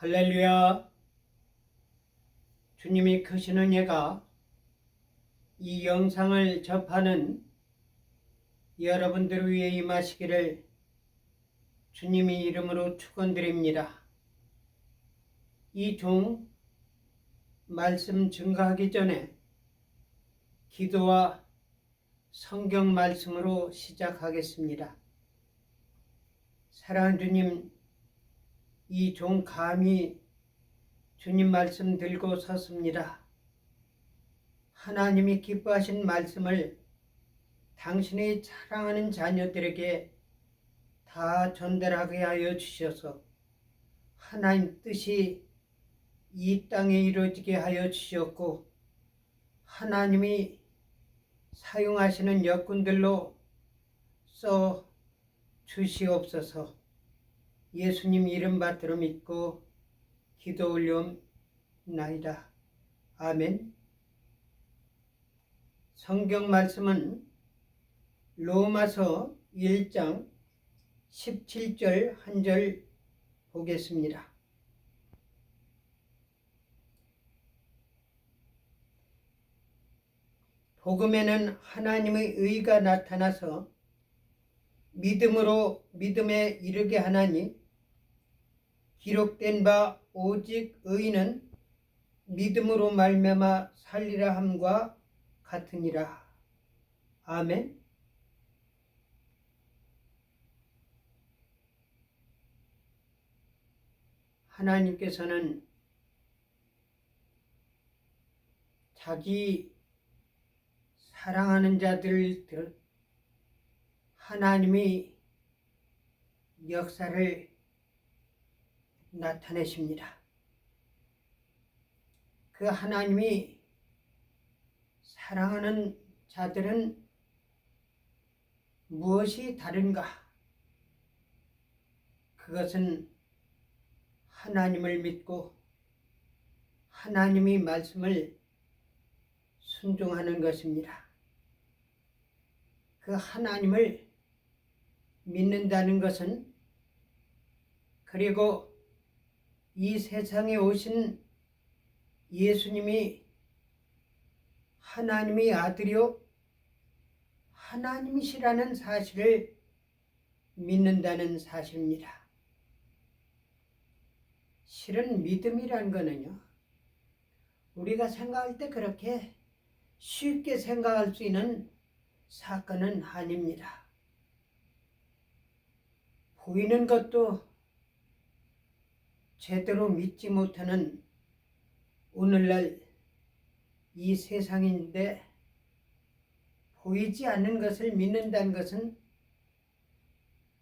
할렐루야. 주님이 크신 은혜가 이 영상을 접하는 여러분들 위해 임하시기를 주님의 이름으로 축원드립니다. 이 종 말씀 증거하기 전에 기도와 성경 말씀으로 시작하겠습니다. 사랑하는 주님, 이 종 감히 주님 말씀 들고 섰습니다. 하나님이 기뻐하신 말씀을 당신의 사랑하는 자녀들에게 다 전달하게 하여 주셔서 하나님 뜻이 이 땅에 이루어지게 하여 주셨고, 하나님이 사용하시는 역군들로 써 주시옵소서. 예수님 이름 받들어 믿고 기도 올려옵나이다. 아멘. 성경 말씀은 로마서 1장 17절 한 절 보겠습니다. 복음에는 하나님의 의가 나타나서 믿음으로 믿음에 이르게 하나니, 기록된 바 오직 의인은 믿음으로 말미암아 살리라 함과 같으니라. 아멘. 하나님께서는 자기 사랑하는 자들 하나님이 역사를 나타내십니다. 그 하나님이 사랑하는 자들은 무엇이 다른가? 그것은 하나님을 믿고 하나님의 말씀을 순종하는 것입니다. 그 하나님을 믿는다는 것은, 그리고 이 세상에 오신 예수님이 하나님의 아들이요 하나님이시라는 사실을 믿는다는 사실입니다. 실은 믿음이란 거는요, 우리가 생각할 때 그렇게 쉽게 생각할 수 있는 사건은 아닙니다. 보이는 것도 제대로 믿지 못하는 오늘날 이 세상인데, 보이지 않는 것을 믿는다는 것은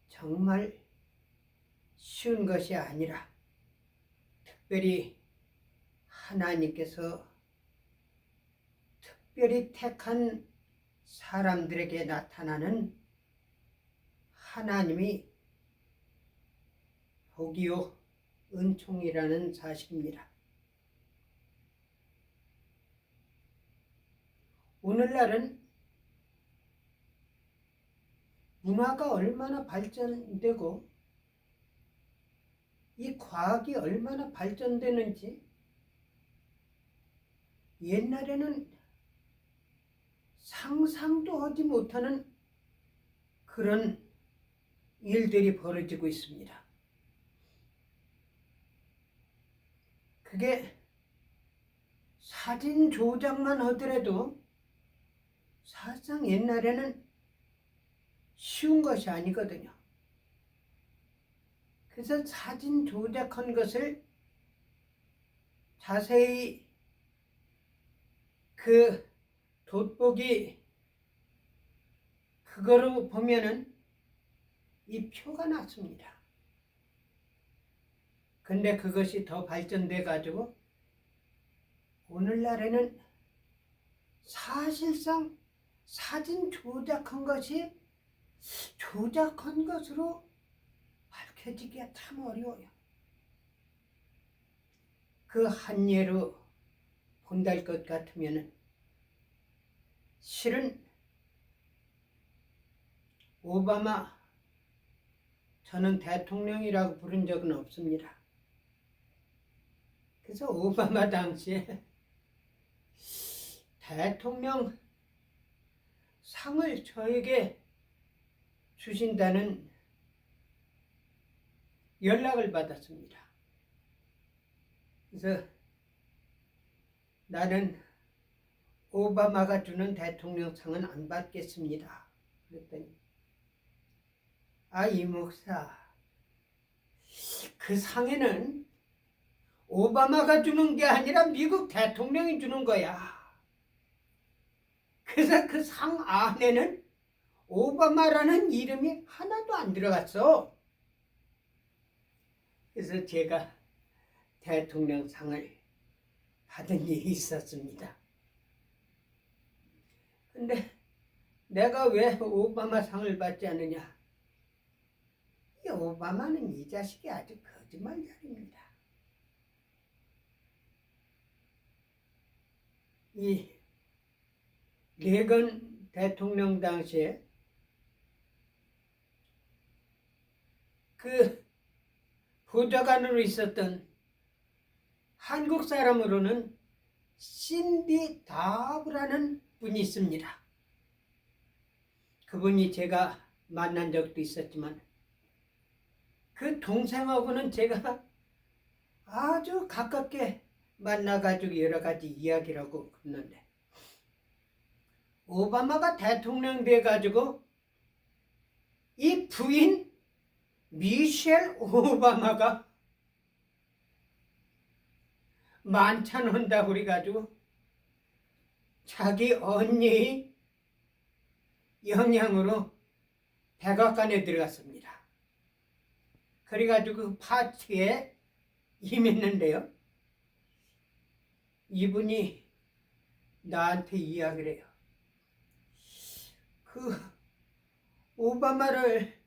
정말 쉬운 것이 아니라, 특별히 하나님께서 특별히 택한 사람들에게 나타나는 하나님이 복이요 은총이라는 사실입니다. 오늘날은 문화가 얼마나 발전되고 이 과학이 얼마나 발전되는지, 옛날에는 상상도 하지 못하는 그런 일들이 벌어지고 있습니다. 그게 사진 조작만 하더라도 사실상 옛날에는 쉬운 것이 아니거든요. 그래서 사진 조작한 것을 자세히 그 돋보기 그거로 보면은 이 표가 났습니다. 근데 그것이 더 발전돼 가지고 오늘날에는 사실상 사진 조작한 것이 조작한 것으로 밝혀지기가 참 어려워요. 그 한 예로 본달 것 같으면은, 실은 오바마, 저는 대통령이라고 부른 적은 없습니다. 그래서 오바마 당시에 대통령 상을 저에게 주신다는 연락을 받았습니다. 그래서 나는 오바마가 주는 대통령 상은 안 받겠습니다. 그랬더니 이 목사, 그 상에는 오바마가 주는 게 아니라 미국 대통령이 주는 거야. 그래서 그 상 안에는 오바마라는 이름이 하나도 안 들어갔어. 그래서 제가 대통령 상을 받은 일이 있었습니다. 근데 내가 왜 오바마 상을 받지 않느냐? 이 오바마는 이 자식이 아주 거짓말쟁이입니다. 이 레건 대통령 당시에 그 보좌관으로 있었던 한국 사람으로는 신디 다브라는 분이 있습니다. 그분이 제가 만난 적도 있었지만 그 동생하고는 제가 아주 가깝게 만나가지고 여러 가지 이야기를 하고 그러는데, 오바마가 대통령 돼가지고 이 부인 미셸 오바마가 만찬 한다고 그래가지고 자기 언니의 영향으로 백악관에 들어갔습니다. 그래가지고 그 파티에 임했는데요, 이분이 나한테 이야기를 해요. 그 오바마를,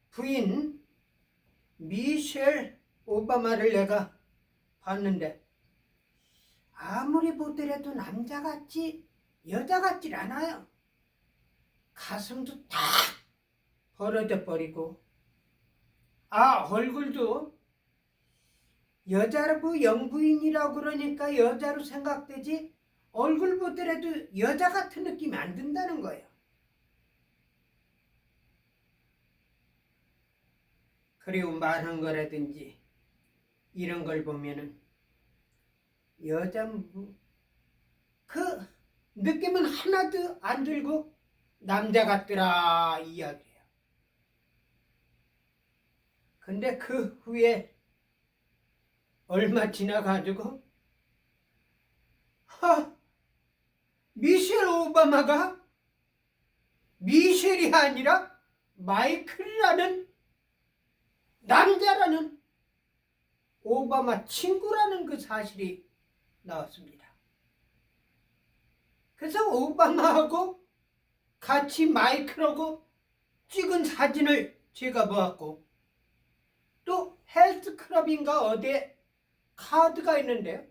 부인 미셸 오바마를 내가 봤는데 아무리 보더라도 남자 같지 여자 같질 않아요. 가슴도 탁 벌어져 버리고, 얼굴도 여자로 영부인이라고 그러니까 여자로 생각되지 얼굴 보더라도 여자 같은 느낌이 안 든다는 거예요. 그리고 말한 거라든지 이런 걸 보면은 여자 그 느낌은 하나도 안 들고 남자 같더라 이야기예요. 근데 그 후에 얼마 지나가지고 미셸 오바마가 미셸이 아니라 마이클이라는 남자라는 오바마 친구라는 그 사실이 나왔습니다. 그래서 오바마하고 같이 마이클하고 찍은 사진을 제가 보았고, 또 헬스클럽인가 어디에 카드가 있는데요,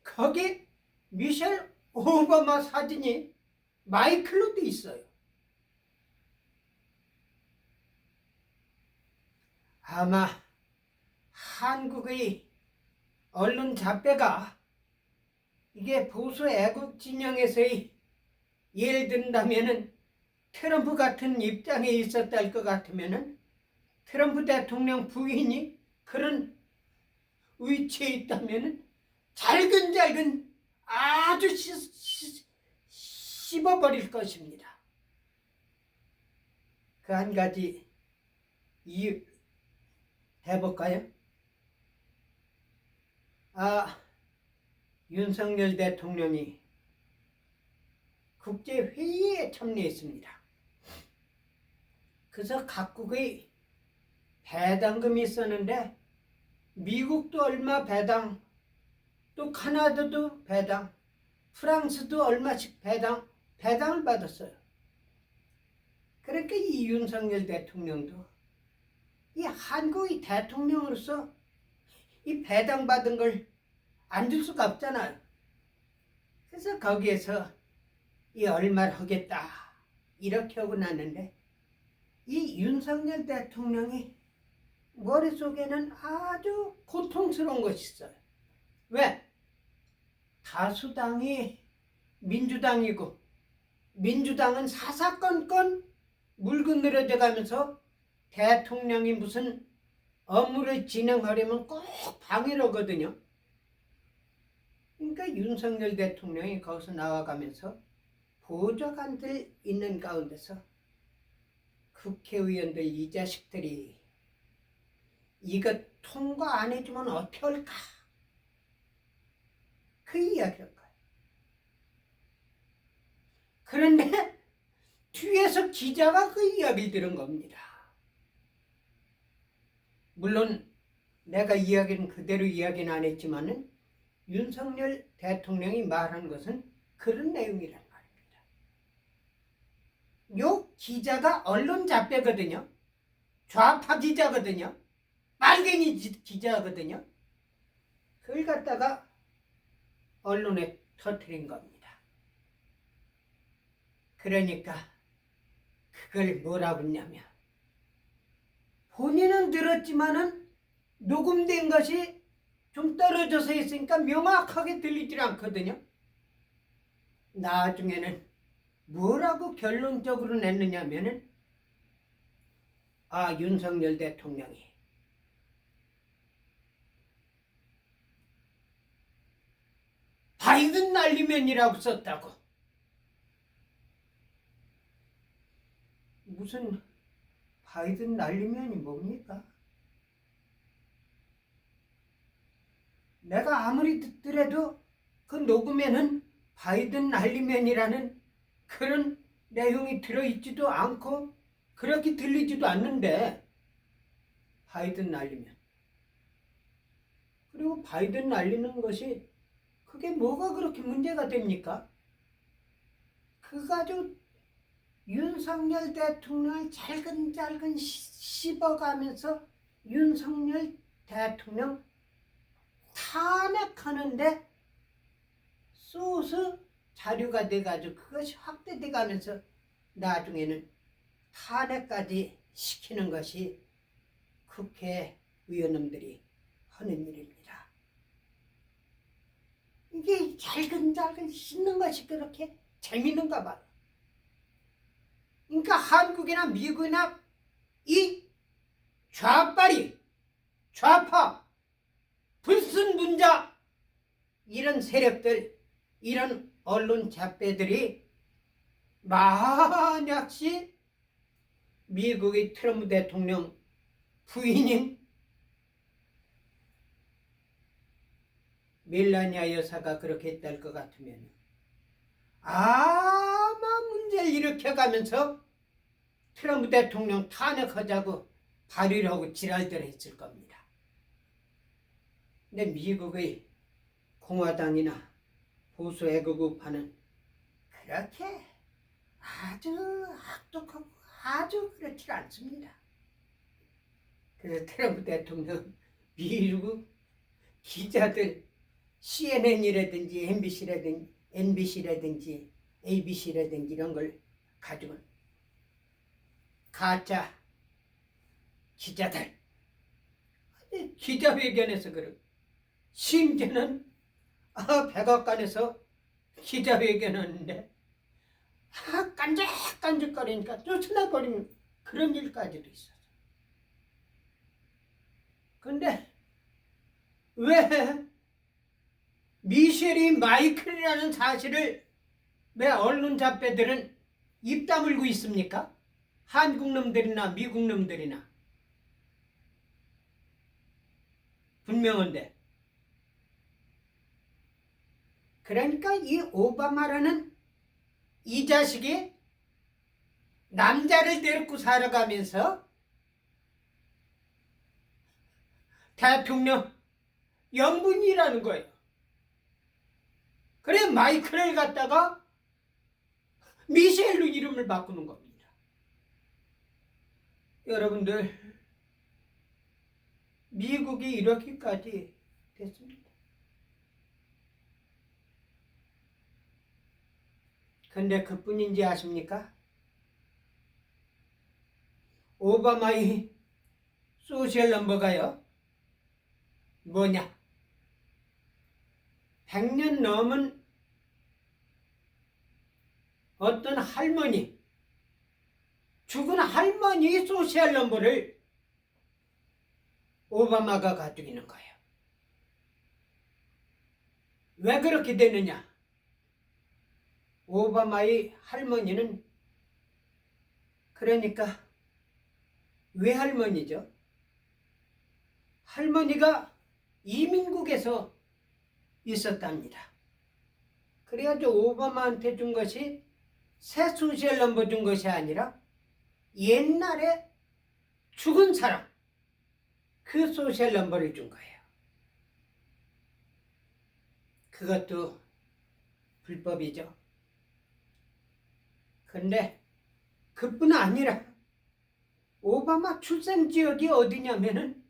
거기 미셸 오바마 사진이 마이클로 돼 있어요. 아마 한국의 언론 잡배가 이게 보수 애국 진영에서의, 예를 든다면은 트럼프 같은 입장에 있었다 할 것 같으면은 트럼프 대통령 부인이 그런 위치에 있다면은 잘근잘근 아주 씹어버릴 것입니다. 그 한 가지 이유 해볼까요? 윤석열 대통령이 국제회의에 참여했습니다. 그래서 각국의 배당금이 있었는데 미국도 얼마 배당, 또 카나다도 배당, 프랑스도 얼마씩 배당을 받았어요. 그러니까 이 윤석열 대통령도 이 한국의 대통령으로서 이 배당받은 걸 안 줄 수가 없잖아요. 그래서 거기에서 이 얼마를 하겠다 이렇게 하고 났는데, 이 윤석열 대통령이 머릿속에는 아주 고통스러운 것이 있어요. 왜? 다수당이 민주당이고 민주당은 사사건건 물고 늘어져 가면서 대통령이 무슨 업무를 진행하려면 꼭 방해를 하거든요. 그러니까 윤석열 대통령이 거기서 나와가면서 보좌관들 있는 가운데서 국회의원들 이 자식들이 이거 통과 안 해주면 어떻게 할까? 그 이야기를 거예요. 그런데 뒤에서 기자가 그 이야기를 들은 겁니다. 물론 내가 이야기는 그대로 이야기는 안 했지만은 윤석열 대통령이 말한 것은 그런 내용이란 말입니다. 요 기자가 언론 잡배거든요. 좌파 기자거든요. 빨갱이 기자거든요. 그걸 갖다가 언론에 터뜨린 겁니다. 그러니까 그걸 뭐라고 했냐면 본인은 들었지만은 녹음된 것이 좀 떨어져서 있으니까 명확하게 들리질 않거든요. 나중에는 뭐라고 결론적으로 냈느냐면은 윤석열 대통령이 바이든 날리면이라고 썼다고. 무슨 바이든 날리면이 뭡니까? 내가 아무리 듣더라도 그 녹음에는 바이든 날리면이라는 그런 내용이 들어있지도 않고 그렇게 들리지도 않는데 바이든 날리면. 그리고 바이든 날리는 것이 그게 뭐가 그렇게 문제가 됩니까? 그거 가지고 윤석열 대통령을 잘근잘근 씹어가면서 윤석열 대통령 탄핵하는데 소스 자료가 돼가지고 그것이 확대돼 가면서 나중에는 탄핵까지 시키는 것이 국회의원님들이 하는 일입니다. 이게 잘근잘근 씹는 것이 그렇게 재밌는가 봐요. 그러니까 한국이나 미국이나 이 좌빨이, 좌파, 불순분자 이런 세력들, 이런 언론 잡배들이 만약시 미국의 트럼프 대통령 부인인 멜라니아 여사가 그렇게 했다는 것 같으면 아마 문제를 일으켜가면서 트럼프 대통령 탄핵하자고 발의를 하고 지랄들 했을 겁니다. 근데 미국의 공화당이나 보수 애국우파는 그렇게 아주 악독하고 아주 그렇지 않습니다. 그래서 트럼프 대통령 미국 기자들 CNN이라든지 NBC라든지 ABC라든지 이런 걸 가지고 가짜 기자들 기자회견에서 그런 심지어는 백악관에서 기자회견하는데 깐죽깐죽거리니까 쫓아나버리는 그런 일까지도 있었어. 근데 왜 미셸이 마이클이라는 사실을 왜 언론 잡배들은 입 다물고 있습니까? 한국 놈들이나 미국 놈들이나 분명한데. 그러니까 이 오바마라는 이 자식이 남자를 데리고 살아가면서 대통령 영분이라는 거예요. 그래 마이클을 갖다가 미셸로 이름을 바꾸는 겁니다. 여러분들 미국이 이렇게까지 됐습니다. 근데 그뿐인지 아십니까? 오바마의 소셜 넘버가요. 뭐냐? 100년 넘은 어떤 할머니, 죽은 할머니 소셜 넘버를 오바마가 가지고 있는 거예요. 왜 그렇게 되느냐? 오바마의 할머니는 그러니까 외할머니죠. 할머니가 이민국에서 있었답니다. 그래가지고 오바마한테 준 것이 새 소셜 넘버 준 것이 아니라 옛날에 죽은 사람 그 소셜 넘버를 준 거예요. 그것도 불법이죠. 근데 그뿐 아니라 오바마 출생 지역이 어디냐면은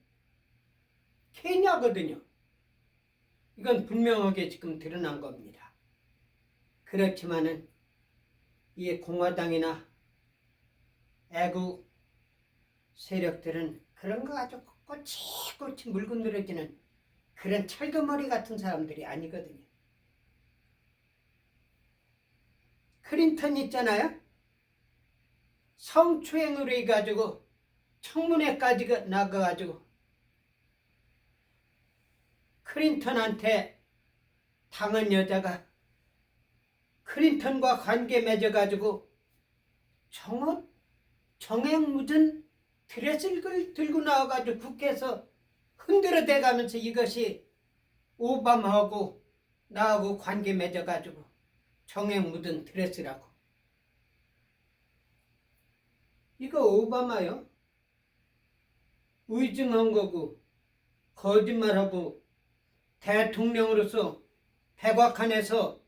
케냐거든요. 이건 분명하게 지금 드러난 겁니다. 그렇지만은 이 공화당이나 애국 세력들은 그런 거 아주 꼬치꼬치 물고 늘어지는 그런 철거머리 같은 사람들이 아니거든요. 클린턴 있잖아요. 성추행으로 해가지고 청문회까지 나가가지고 클린턴한테 당한 여자가 클린턴과 관계 맺어가지고 정액 묻은 드레스를 들고 나와가지고 국회에서 흔들어 대가면서 이것이 오바마하고 나하고 관계 맺어가지고 정액 묻은 드레스라고. 이거 오바마요? 의증한 거고 거짓말하고 대통령으로서 백악관에서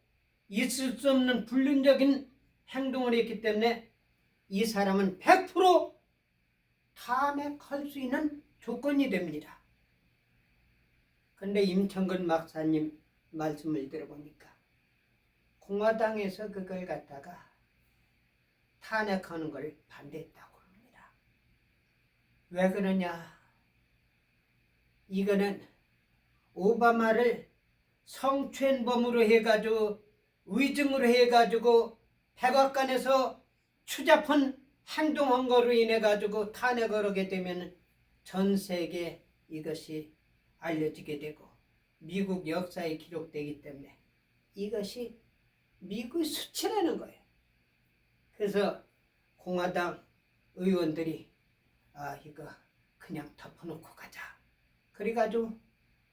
있을 수 없는 불륜적인 행동을 했기 때문에 이 사람은 100% 탄핵할 수 있는 조건이 됩니다. 근데 임청근 박사님 말씀을 들어보니까 공화당에서 그걸 갖다가 탄핵하는 걸 반대했다고 합니다. 왜 그러냐? 이거는 오바마를 성추행범으로 해가지고 위증으로 해가지고 백악관에서 추잡한 행동한 거로 인해 가지고 탄핵을 하게 되면 전 세계에 이것이 알려지게 되고 미국 역사에 기록되기 때문에 이것이 미국의 수치라는 거예요. 그래서 공화당 의원들이 이거 그냥 덮어놓고 가자. 그래가지고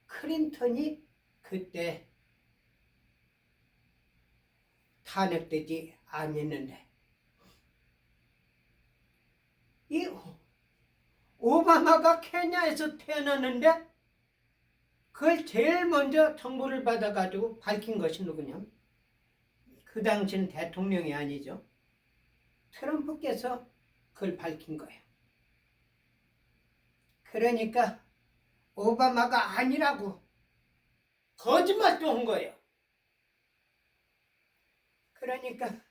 클린턴이 그때 탄핵되지 않았는데 이 오바마가 케냐에서 태어났는데 그걸 제일 먼저 정보를 받아가지고 밝힌 것이 누구냐? 그 당시는 대통령이 아니죠. 트럼프께서 그걸 밝힌 거예요. 그러니까 오바마가 아니라고 거짓말도 한 거예요. 그러니까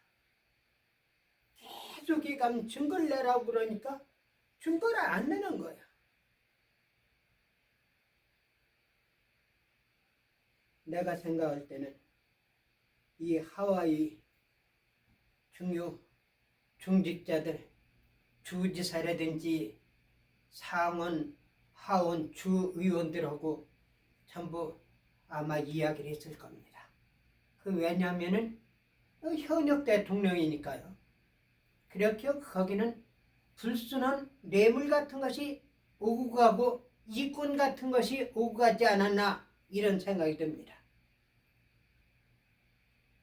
계속 이 가면 증거를 내라고 그러니까 증거를 안 내는 거야. 내가 생각할 때는 이 하와이 중요 중직자들, 주지사라든지 상원, 하원 주의원들하고 전부 아마 이야기를 했을 겁니다. 왜냐하면은 현역 대통령이니까요. 그렇게 거기는 불순한 뇌물 같은 것이 오고 가고 이권 같은 것이 오고 가지 않았나 이런 생각이 듭니다.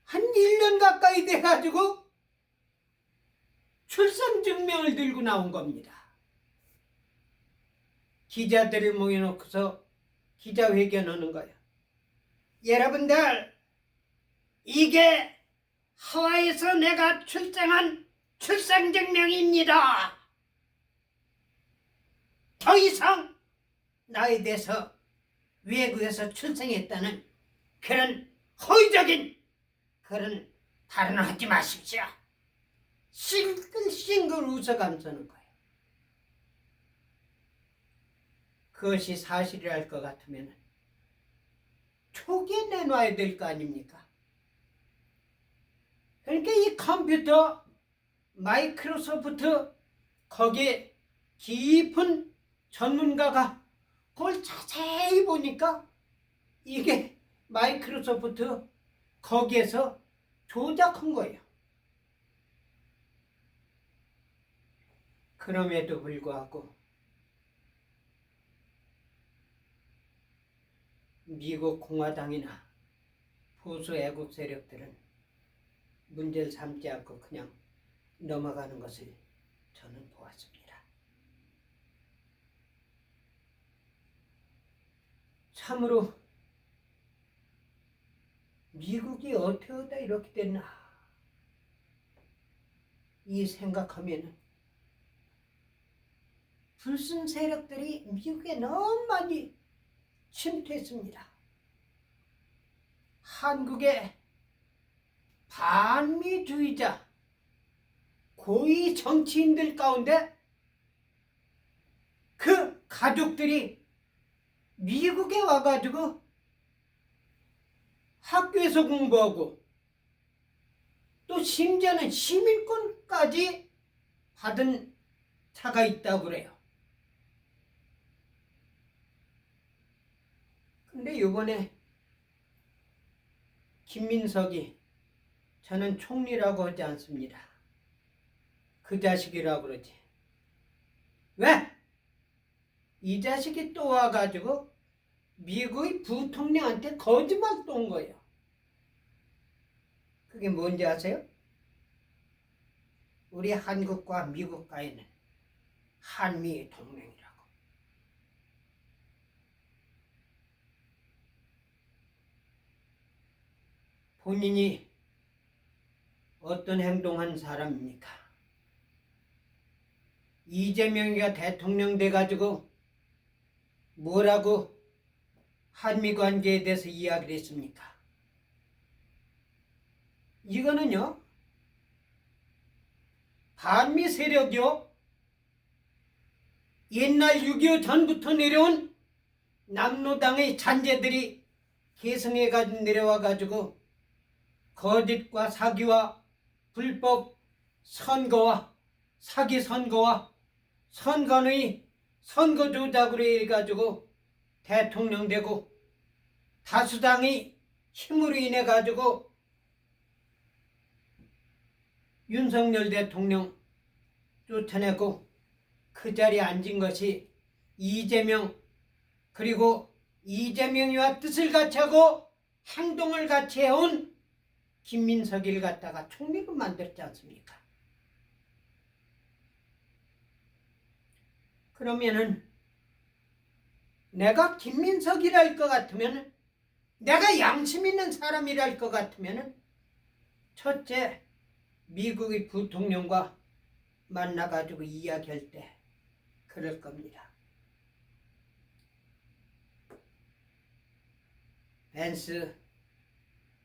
한 1년 가까이 돼가지고 출생증명을 들고 나온 겁니다. 기자들을 모여놓고서 기자회견하는 거예요. 여러분들, 이게 하와이에서 내가 출생한 출생증명입니다. 더 이상 나에 대해서 외국에서 출생했다는 그런 허위적인 그런 발언을 하지 마십시오. 싱글싱글 웃어가면서는 거예요. 그것이 사실이랄 것 같으면 초기에 내놔야 될 거 아닙니까? 그러니까 이 컴퓨터, 마이크로소프트, 거기에 깊은 전문가가 그걸 자세히 보니까 이게 마이크로소프트 거기에서 조작한 거예요. 그럼에도 불구하고 미국 공화당이나 보수 애국 세력들은 문제를 삼지 않고 그냥 넘어가는 것을 저는 보았습니다. 참으로 미국이 어떻게 하다 이렇게 됐나 이 생각하면 불순 세력들이 미국에 너무 많이 침투했습니다. 한국의 반미주의자 고위 정치인들 가운데 그 가족들이 미국에 와가지고 학교에서 공부하고 또 심지어는 시민권까지 받은 차가 있다고 그래요. 근데 이번에 김민석이 저는 총리라고 하지 않습니다. 그 자식이라고 그러지. 왜? 이 자식이 또 와가지고 미국의 부통령한테 거짓말 또 온 거예요. 그게 뭔지 아세요? 우리 한국과 미국과에는 한미 동맹이라고. 본인이 어떤 행동한 사람입니까? 이재명이가 대통령 돼가지고 뭐라고 한미 관계에 대해서 이야기를 했습니까? 이거는요, 반미 세력이요, 옛날 6.25 전부터 내려온 남로당의 잔재들이 계승해가지고 내려와가지고 거짓과 사기와 불법 선거와 사기 선거와 선관의 선거 조작으로 해가지고 대통령 되고 다수당의 힘으로 인해 가지고 윤석열 대통령 쫓아내고 그 자리에 앉은 것이 이재명, 그리고 이재명이와 뜻을 같이 하고 행동을 같이 해온 김민석이를 갖다가 총리로 만들었지 않습니까? 그러면은 내가 김민석이랄 것 같으면, 내가 양심 있는 사람이랄 것 같으면, 첫째, 미국의 부통령과 만나가지고 이야기할 때 그럴 겁니다. 벤스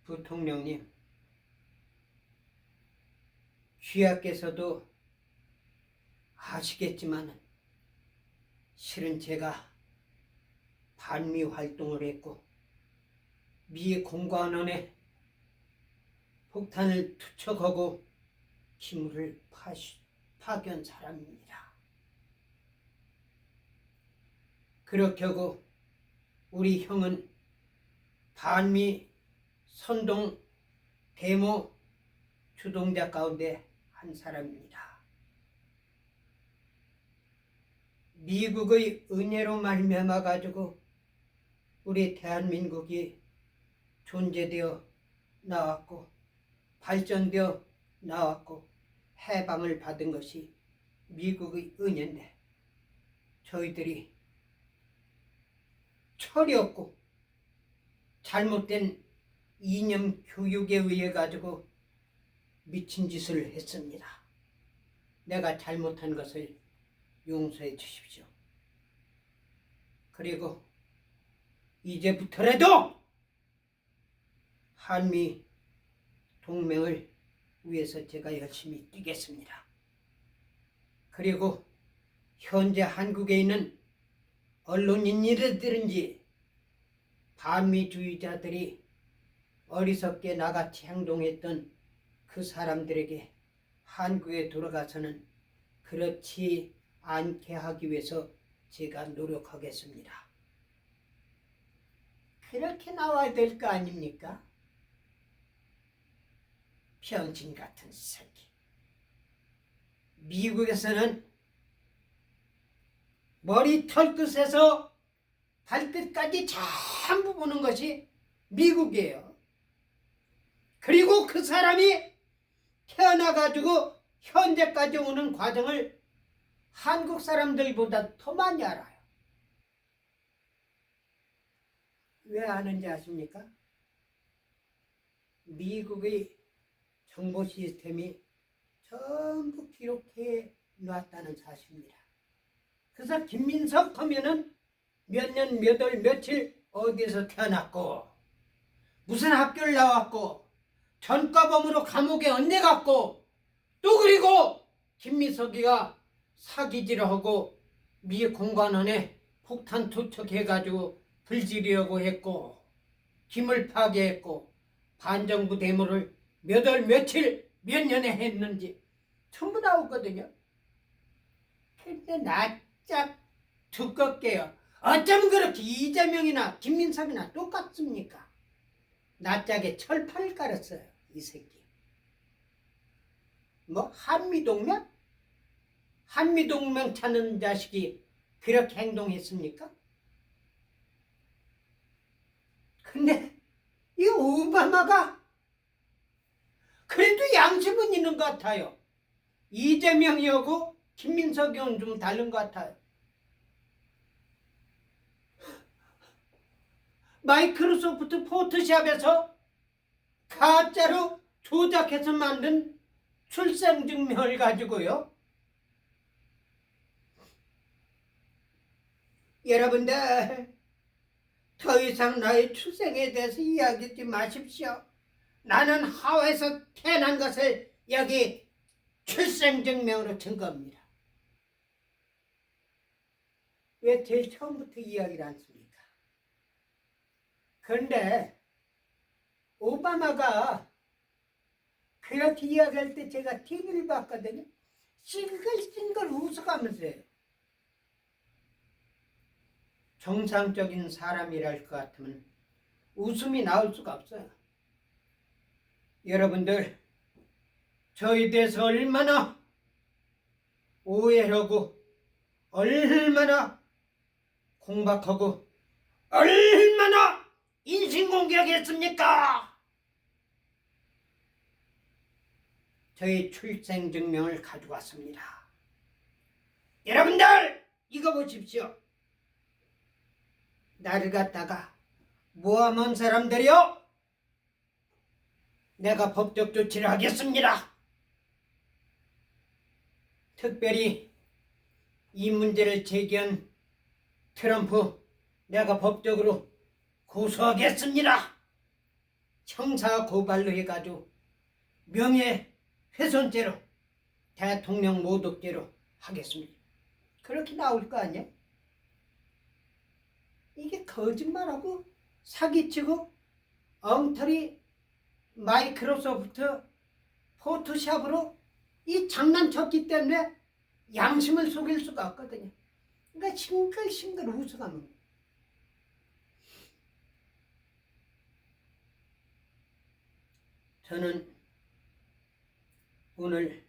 부통령님, 귀하께서도 아시겠지만 실은 제가 반미 활동을 했고 미 공관원에 폭탄을 투척하고 기물을 파견 사람입니다. 그렇게 하고 우리 형은 반미 선동 데모 주동자 가운데 한 사람입니다. 미국의 은혜로 말미암아 가지고 우리 대한민국이 존재되어 나왔고 발전되어 나왔고 해방을 받은 것이 미국의 은혜인데, 저희들이 철이 없고 잘못된 이념 교육에 의해 가지고 미친 짓을 했습니다. 내가 잘못한 것을 용서해 주십시오. 그리고 이제부터라도 한미 동맹을 위해서 제가 열심히 뛰겠습니다. 그리고 현재 한국에 있는 언론인이라든지 반미주의자들이 어리석게 나같이 행동했던 그 사람들에게 한국에 돌아가서는 그렇지 않게 하기 위해서 제가 노력하겠습니다. 그렇게 나와야 될 거 아닙니까? 병신 같은 새끼. 미국에서는 머리 털끝에서 발끝까지 전부 보는 것이 미국이에요. 그리고 그 사람이 태어나가지고 현재까지 오는 과정을 한국 사람들보다 더 많이 알아요. 왜 아는지 아십니까? 미국의 정보 시스템이 전부 기록해 놨다는 사실입니다. 그래서 김민석 하면은 몇 년, 몇 월, 며칠 어디에서 태어났고 무슨 학교를 나왔고 전과범으로 감옥에 언제 갔고 또 그리고 김민석이가 사기질을 하고 미 공관원에 폭탄 투척해가지고 불지르려고 했고 김을 파괴했고 반정부 데모를 몇 월 며칠 몇 년에 했는지 전부 나오거든요. 근데 낯짝 두껍게요. 어쩌면 그렇게 이재명이나 김민석이나 똑같습니까? 낯짝에 철판을 깔았어요. 이 새끼. 뭐 한미동맹? 한미동맹 찾는 자식이 그렇게 행동했습니까? 근데 이 오바마가 그래도 양심은 있는 것 같아요. 이재명이하고 김민석이는 좀 다른 것 같아요. 마이크로소프트 포토샵에서 가짜로 조작해서 만든 출생증명을 가지고요. 여러분들 더 이상 나의 출생에 대해서 이야기하지 마십시오. 나는 하와이에서 태어난 것을 여기 출생증명으로 증거합니다. 왜 제일 처음부터 이야기를 않습니까? 그런데 오바마가 그렇게 이야기할 때 제가 TV를 봤거든요. 싱글싱글 웃어가면서요. 정상적인 사람이랄 것 같으면 웃음이 나올 수가 없어요. 여러분들 저에 대해서 얼마나 오해하고 얼마나 공박하고 얼마나 인신공격했습니까? 저희 출생증명을 가지고 왔습니다. 여러분들 이거 보십시오. 나를 갖다가 모함한 사람들이요. 내가 법적 조치를 하겠습니다. 특별히 이 문제를 제기한 트럼프 내가 법적으로 고소하겠습니다. 형사 고발로 해가지고 명예훼손죄로 대통령 모독죄로 하겠습니다. 그렇게 나올 거 아니야? 이게 거짓말하고 사기치고 엉터리 마이크로소프트 포토샵으로 이 장난쳤기 때문에 양심을 속일 수가 없거든요. 그러니까 싱글싱글 웃어가면 저는 오늘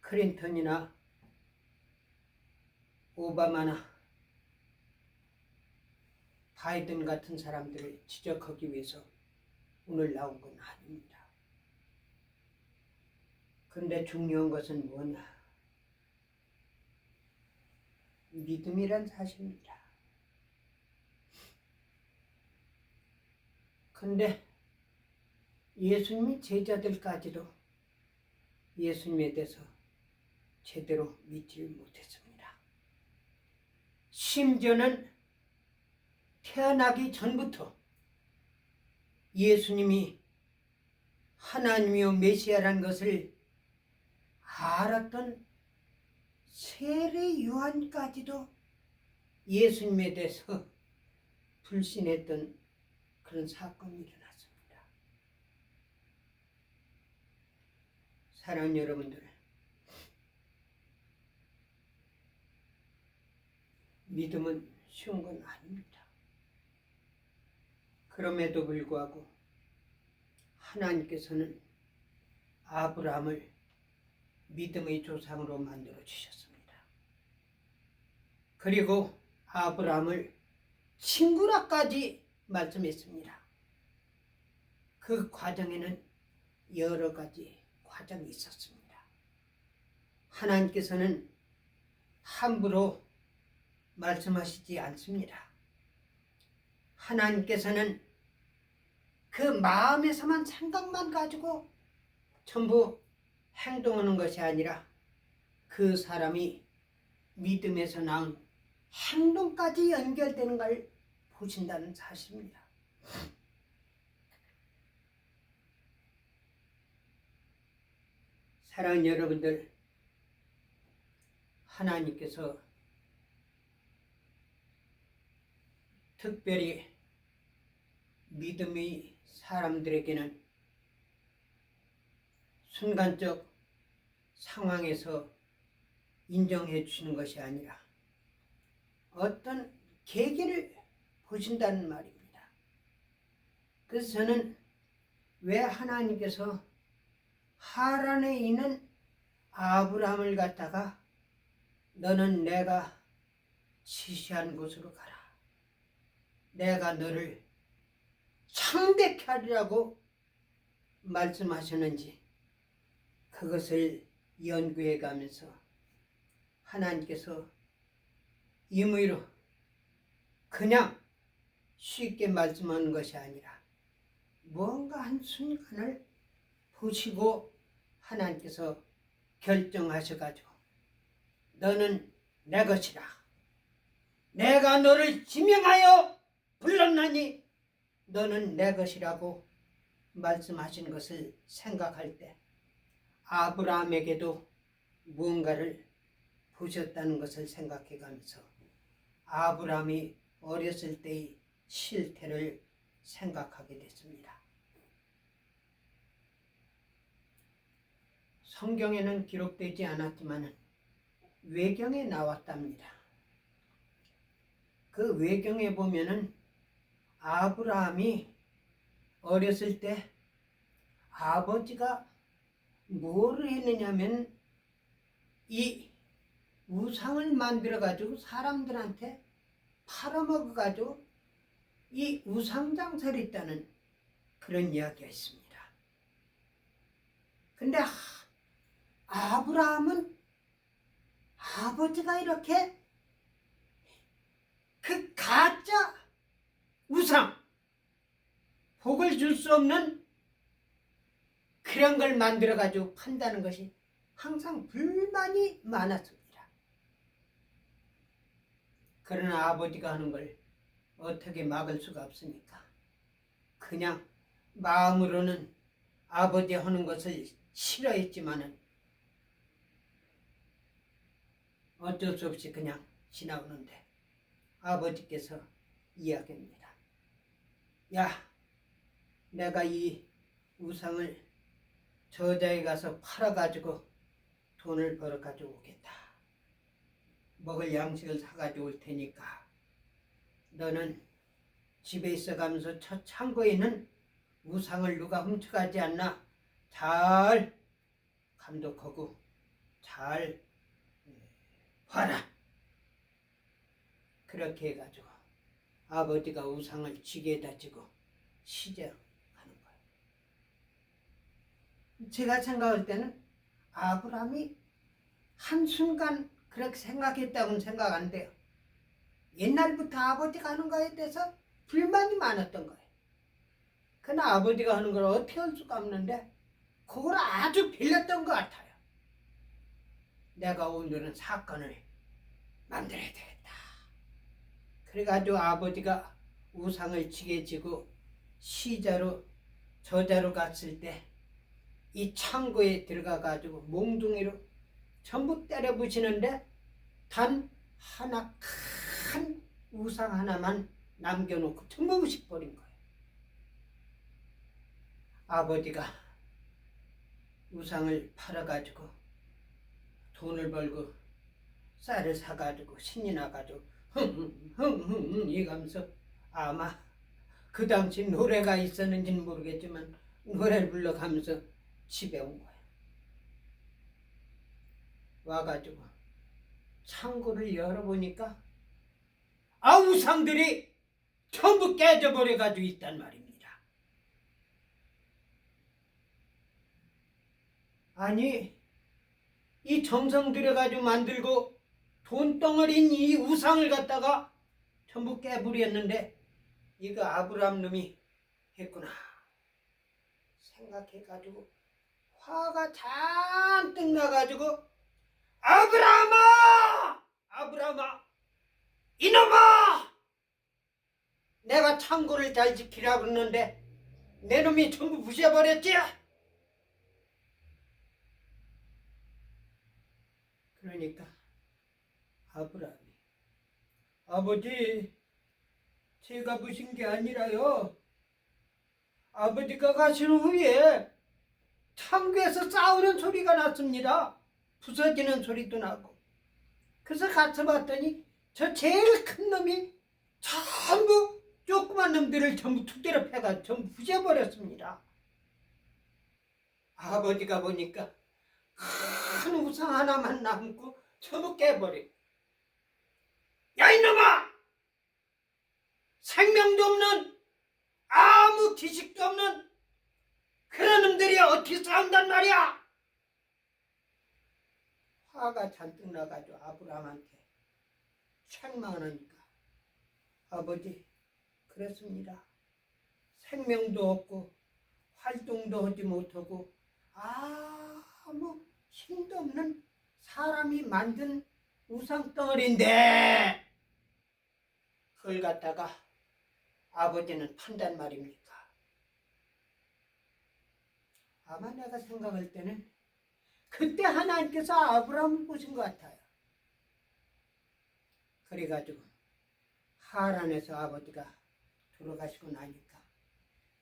클린턴이나 오바마나 바이든 같은 사람들을 지적하기 위해서 오늘 나온 건 아닙니다. 근데 중요한 것은 뭐냐? 믿음이란 사실입니다. 근데 예수님의 제자들까지도 예수님에 대해서 제대로 믿지 못했습니다. 심지어는 태어나기 전부터 예수님이 하나님이요 메시아라는 것을 알았던 세례 요한까지도 예수님에 대해서 불신했던 그런 사건이 일어났습니다. 사랑하는 여러분들, 믿음은 쉬운 건 아닙니다. 그럼에도 불구하고 하나님께서는 아브라함을 믿음의 조상으로 만들어 주셨습니다. 그리고 아브라함을 친구라까지 말씀했습니다. 그 과정에는 여러 가지 과정이 있었습니다. 하나님께서는 함부로 말씀하시지 않습니다. 하나님께서는 그 마음에서만 생각만 가지고 전부 행동하는 것이 아니라 그 사람이 믿음에서 나온 행동까지 연결되는 걸 보신다는 사실입니다. 사랑하는 여러분들, 하나님께서 특별히 믿음의 사람들에게는 순간적 상황에서 인정해 주시는 것이 아니라 어떤 계기를 보신다는 말입니다. 그래서 저는 왜 하나님께서 하란에 있는 아브라함을 갖다가 너는 내가 지시한 곳으로 가라, 내가 너를 창대케 하리라고 말씀하셨는지 그것을 연구해 가면서 하나님께서 임의로 그냥 쉽게 말씀하는 것이 아니라 무언가 한 순간을 보시고 하나님께서 결정하셔가지고 너는 내 것이라, 내가 너를 지명하여 불렀나니 너는 내 것이라고 말씀하신 것을 생각할 때 아브라함에게도 무언가를 보셨다는 것을 생각해가면서 아브라함이 어렸을 때의 실태를 생각하게 됐습니다. 성경에는 기록되지 않았지만 외경에 나왔답니다. 그 외경에 보면은 아브라함이 어렸을 때 아버지가 뭐를 했느냐면 이 우상을 만들어 가지고 사람들한테 팔아먹어 가지고 이 우상 장사를 했다는 그런 이야기가 있습니다. 근데 아브라함은 아버지가 이렇게 그 가짜 우상, 복을 줄 수 없는 그런 걸 만들어 가지고 판다는 것이 항상 불만이 많았습니다. 그러나 아버지가 하는 걸 어떻게 막을 수가 없으니까 그냥 마음으로는 아버지 하는 것을 싫어했지만은 어쩔 수 없이 그냥 지나오는데 아버지께서 이야기합니다. 야, 내가 이 우상을 저자에 가서 팔아가지고 돈을 벌어가지고 오겠다. 먹을 양식을 사가지고 올 테니까 너는 집에 있어가면서 저 창고에 있는 우상을 누가 훔쳐가지 않나 잘 감독하고 잘 봐라. 그렇게 해가지고 아버지가 우상을 지게에다 지고 시작하는 거예요. 제가 생각할 때는 아브라함이 한순간 그렇게 생각했다고는 생각 안 돼요. 옛날부터 아버지가 하는 거에 대해서 불만이 많았던 거예요. 그러나 아버지가 하는 걸 어떻게 할 수가 없는데 그걸 아주 빌렸던 것 같아요. 내가 오늘은 사건을 만들어야 되겠다. 그래가지고 아버지가 우상을 지게 지고 시자로 저자로 갔을 때 이 창고에 들어가가지고 몽둥이로 전부 때려 부시는데 단 하나 큰 우상 하나만 남겨놓고 전부 부식버린 거예요. 아버지가 우상을 팔아가지고 돈을 벌고 쌀을 사가지고 신이 나가지고 흥흥흥흥 이가면서 아마 그 당시 노래가 있었는지는 모르겠지만 노래를 불러가면서 집에 온 거예요. 와가지고 창고를 열어보니까 우상들이 전부 깨져버려가지고 있단 말입니다. 아니 이 정성 들여가지고 만들고 돈덩어리인 이 우상을 갖다가 전부 깨버렸는데 이거 아브라함 놈이 했구나 생각해가지고 화가 잔뜩 나가지고 아브라함아! 아브라함아! 이놈아! 내가 창고를 잘 지키라고 그러는데 내 놈이 전부 부셔버렸지? 그러니까 아브라함이 아버지 제가 부신 게 아니라요. 아버지가 가신 후에 창고에서 싸우는 소리가 났습니다. 부서지는 소리도 나고. 그래서 가서 봤더니 저 제일 큰 놈이 전부 조그만 놈들을 전부 툭대로 패가 전부 부셔버렸습니다. 아버지가 보니까 큰 우상 하나만 남고 전부 깨버려. 야 이놈아! 생명도 없는 아무 지식도 없는 그런 놈들이 어떻게 싸운단 말이야? 화가 잔뜩 나가지고 아브라함한테 책망하니까 아버지 그렇습니다. 생명도 없고 활동도 하지 못하고 아무 힘도 없는 사람이 만든 우상덩어리인데 그걸 갖다가 아버지는 판단 말입니까? 아마 내가 생각할 때는 그때 하나님께서 아브라함을 보신 것 같아요. 그래가지고 하란에서 아버지가 돌아가시고 나니까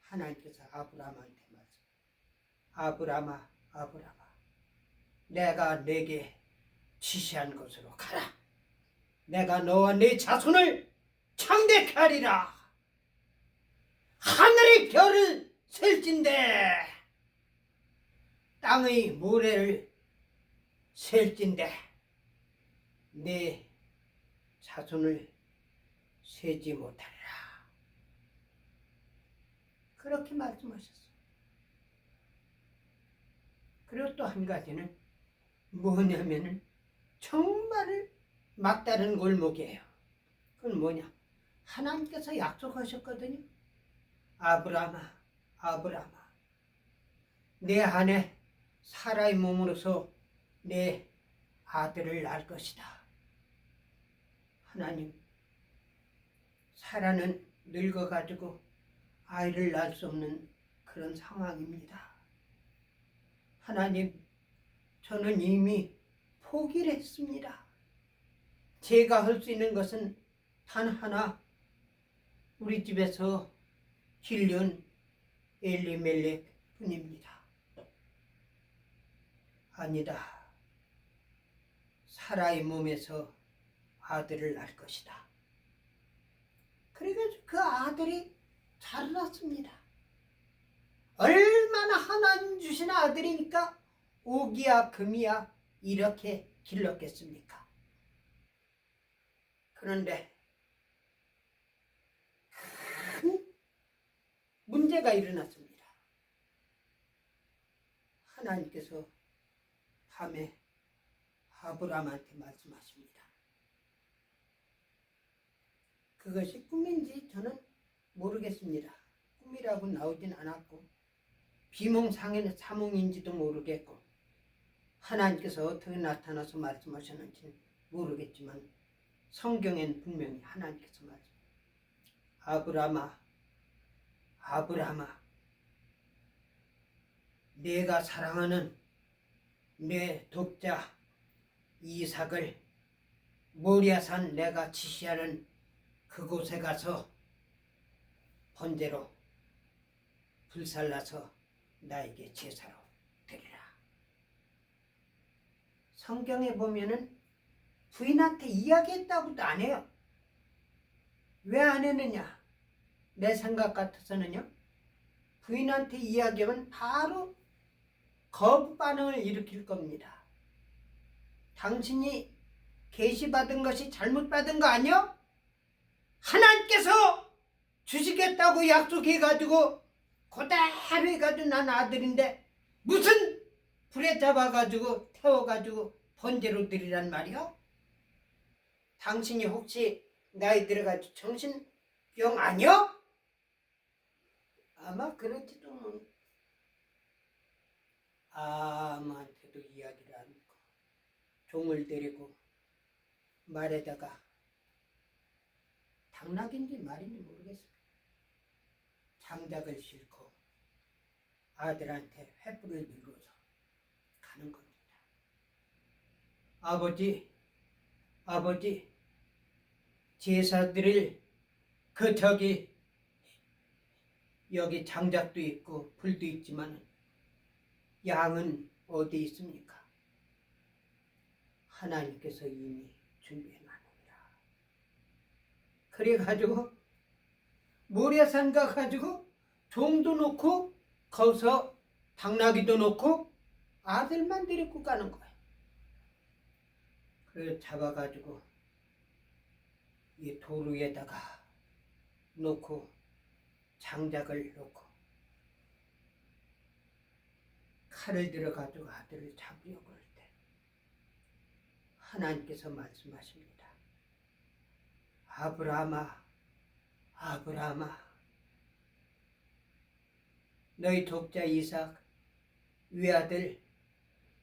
하나님께서 아브라함한테 말씀 아브라함아 아브라함아 내가 네게 지시한 곳으로 가라. 내가 너와 네 자손을 창대케 하리라. 하늘의 별을 셀진대 땅의 모래를 셀진대 네 자손을 세지 못하리라. 그렇게 말씀하셨어요. 그리고 또 한 가지는 뭐냐면은 정말 막다른 골목이에요. 그건 뭐냐? 하나님께서 약속하셨거든요. 아브라함아, 아브라함아, 내 안에 사라의 몸으로서 내 아들을 낳을 것이다. 하나님, 사라는 늙어가지고 아이를 낳을 수 없는 그런 상황입니다. 하나님, 저는 이미 포기를 했습니다. 제가 할 수 있는 것은 단 하나, 우리 집에서 길륜 엘리멜렉 뿐입니다. 아니다. 사라의 몸에서 아들을 낳을 것이다. 그래가지고 그 아들이 자라났습니다. 얼마나 하나님 주신 아들이니까 옥이야 금이야 이렇게 길렀겠습니까? 그런데 큰 문제가 일어났습니다. 하나님께서 밤에 아브라함한테 말씀하십니다. 그것이 꿈인지 저는 모르겠습니다. 꿈이라고 나오진 않았고 비몽상의 사몽인지도 모르겠고 하나님께서 어떻게 나타나서 말씀하셨는지는 모르겠지만 성경에는 분명히 하나님께서 아브라함아, 아브라함아, 내가 사랑하는 내 독자 이삭을 모리아산 내가 지시하는 그곳에 가서 번제로 불살라서 나에게 제사로 드리라. 성경에 보면은 부인한테 이야기했다고도 안 해요. 왜 안 했느냐? 내 생각 같아서는요, 부인한테 이야기하면 바로 거부 반응을 일으킬 겁니다. 당신이 계시받은 것이 잘못받은 거 아니요? 하나님께서 주시겠다고 약속해가지고 그대로 해가지고 난 아들인데 무슨 불에 잡아가지고 태워가지고 번제로 드리란 말이요? 당신이 혹시 나이 들어가지고 정신병 아니요? 아마 그렇지도. 아무한테도 이야기를 안 하고 종을 데리고 말에다가 당나귀인지 말인지 모르겠어요. 장작을 싣고 아들한테 횃불을 들고서 가는 겁니다. 아버지, 제사 드릴 그 저기 여기 장작도 있고 불도 있지만 양은 어디 있습니까? 하나님께서 이미 준비해놨느니라. 그래가지고 모래산 가가지고 종도 놓고 거기서 당나귀도 놓고 아들만 데리고 가는 거예요. 그래서 잡아가지고 이 돌 위에다가 놓고 장작을 놓고 칼을 들어가지고 아들을 잡으려고 할 때 하나님께서 말씀하십니다. 아브라함아, 너희 독자 이삭 외아들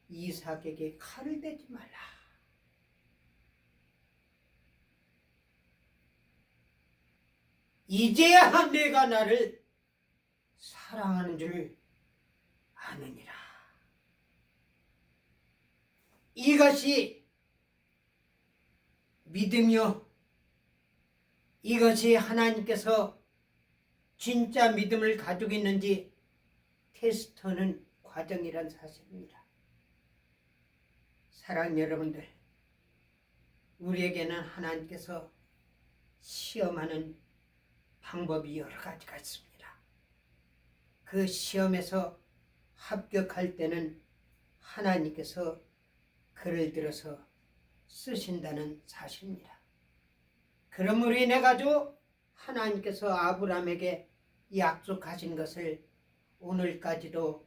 이삭에게 칼을 대지 말라. 이제야 내가 나를 사랑하는 줄 아느니라. 이것이 믿음이요, 이것이 하나님께서 진짜 믿음을 가지고 있는지 테스트하는 과정이란 사실입니다. 사랑하는 여러분들, 우리에게는 하나님께서 시험하는 방법이 여러 가지가 있습니다. 그 시험에서 합격할 때는 하나님께서 그를 들어서 쓰신다는 사실입니다. 그러므로 인해 가지고 하나님께서 아브라함에게 약속하신 것을 오늘까지도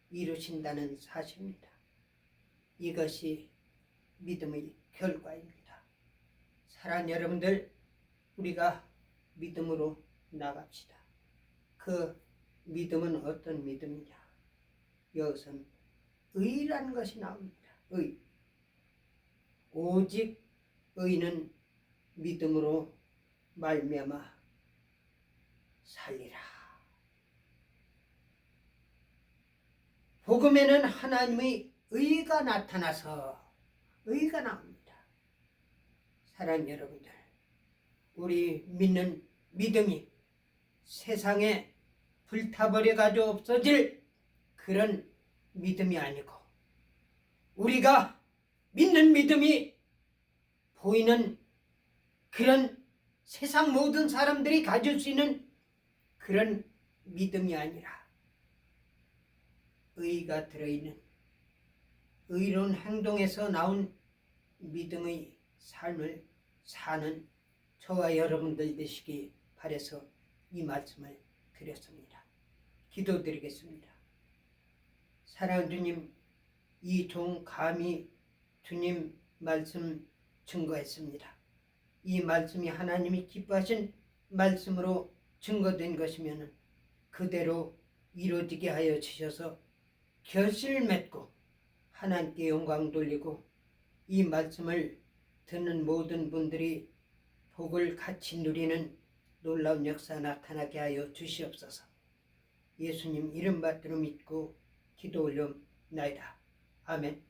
이루신다는 사실입니다. 이것이 믿음의 결과입니다. 사랑하는 여러분들, 우리가 믿음으로 나갑시다. 그 믿음은 어떤 믿음이냐? 여기서는 의라는 것이 나옵니다. 의. 오직 의는 믿음으로 말미암아 살리라. 복음에는 하나님의 의가 나타나서 의가 나옵니다. 사랑하는 여러분들, 우리 믿는 믿음이 세상에 불타버려 가지고 없어질 그런 믿음이 아니고, 우리가 믿는 믿음이 보이는 그런 세상 모든 사람들이 가질 수 있는 그런 믿음이 아니라 의가 들어있는 의로운 행동에서 나온 믿음의 삶을 사는 저와 여러분들 되시기 바라서 이 말씀을 드렸습니다. 기도드리겠습니다. 사랑하는 주님, 이 종 감히 주님 말씀 증거했습니다. 이 말씀이 하나님이 기뻐하신 말씀으로 증거된 것이면 그대로 이루어지게 하여 주셔서 결실 맺고 하나님께 영광 돌리고 이 말씀을 듣는 모든 분들이 복을 같이 누리는 놀라운 역사 나타나게 하여 주시옵소서. 예수님 이름 받들어 믿고 기도 올려나이다. 아멘.